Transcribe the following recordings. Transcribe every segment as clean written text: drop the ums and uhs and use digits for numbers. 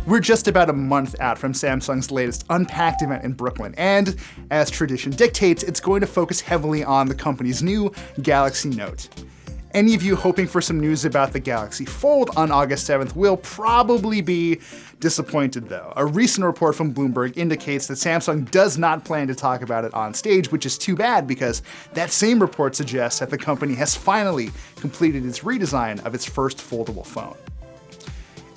We're just about a month out from Samsung's latest Unpacked event in Brooklyn, and as tradition dictates, it's going to focus heavily on the company's new Galaxy Note. Any of you hoping for some news about the Galaxy Fold on August 7th will probably be disappointed though. A recent report from Bloomberg indicates that Samsung does not plan to talk about it on stage, which is too bad because that same report suggests that the company has finally completed its redesign of its first foldable phone.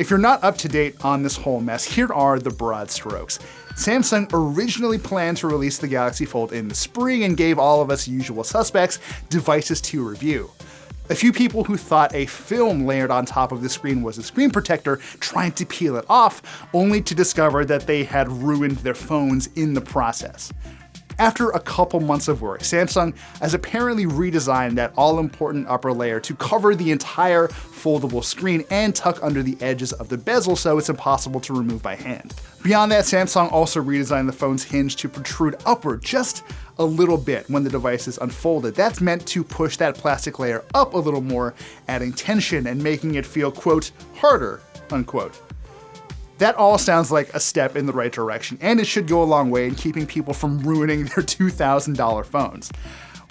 If you're not up to date on this whole mess, here are the broad strokes. Samsung originally planned to release the Galaxy Fold in the spring and gave all of us usual suspects devices to review. A few people who thought a film layered on top of the screen was a screen protector trying to peel it off, only to discover that they had ruined their phones in the process. After a couple months of work, Samsung has apparently redesigned that all-important upper layer to cover the entire foldable screen and tuck under the edges of the bezel so it's impossible to remove by hand. Beyond that, Samsung also redesigned the phone's hinge to protrude upward just a little bit when the device is unfolded. That's meant to push that plastic layer up a little more, adding tension and making it feel, quote, harder, unquote. That all sounds like a step in the right direction, and it should go a long way in keeping people from ruining their $2,000 phones.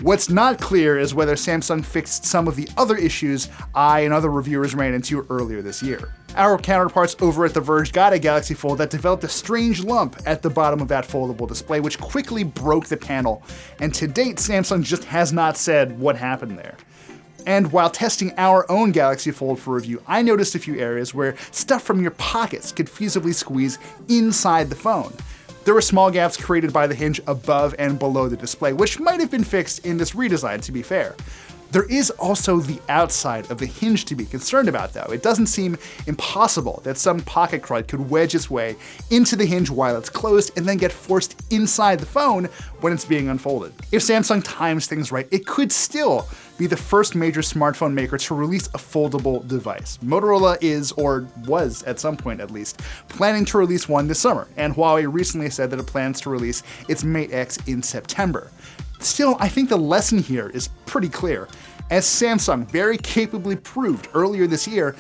What's not clear is whether Samsung fixed some of the other issues I and other reviewers ran into earlier this year. Our counterparts over at The Verge got a Galaxy Fold that developed a strange lump at the bottom of that foldable display, which quickly broke the panel, and to date, Samsung just has not said what happened there. And while testing our own Galaxy Fold for review, I noticed a few areas where stuff from your pockets could feasibly squeeze inside the phone. There were small gaps created by the hinge above and below the display, which might have been fixed in this redesign, to be fair. There is also the outside of the hinge to be concerned about though. It doesn't seem impossible that some pocket crud could wedge its way into the hinge while it's closed and then get forced inside the phone when it's being unfolded. If Samsung times things right, it could still be the first major smartphone maker to release a foldable device. Motorola is, or was at some point at least, planning to release one this summer, and Huawei recently said that it plans to release its Mate X in September. Still, I think the lesson here is pretty clear. As Samsung very capably proved earlier this year,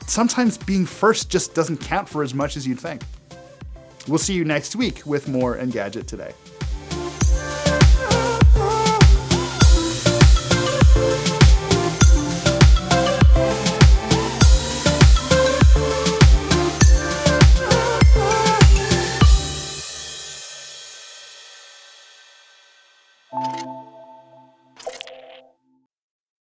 sometimes being first just doesn't count for as much as you'd think. We'll see you next week with more Engadget Today.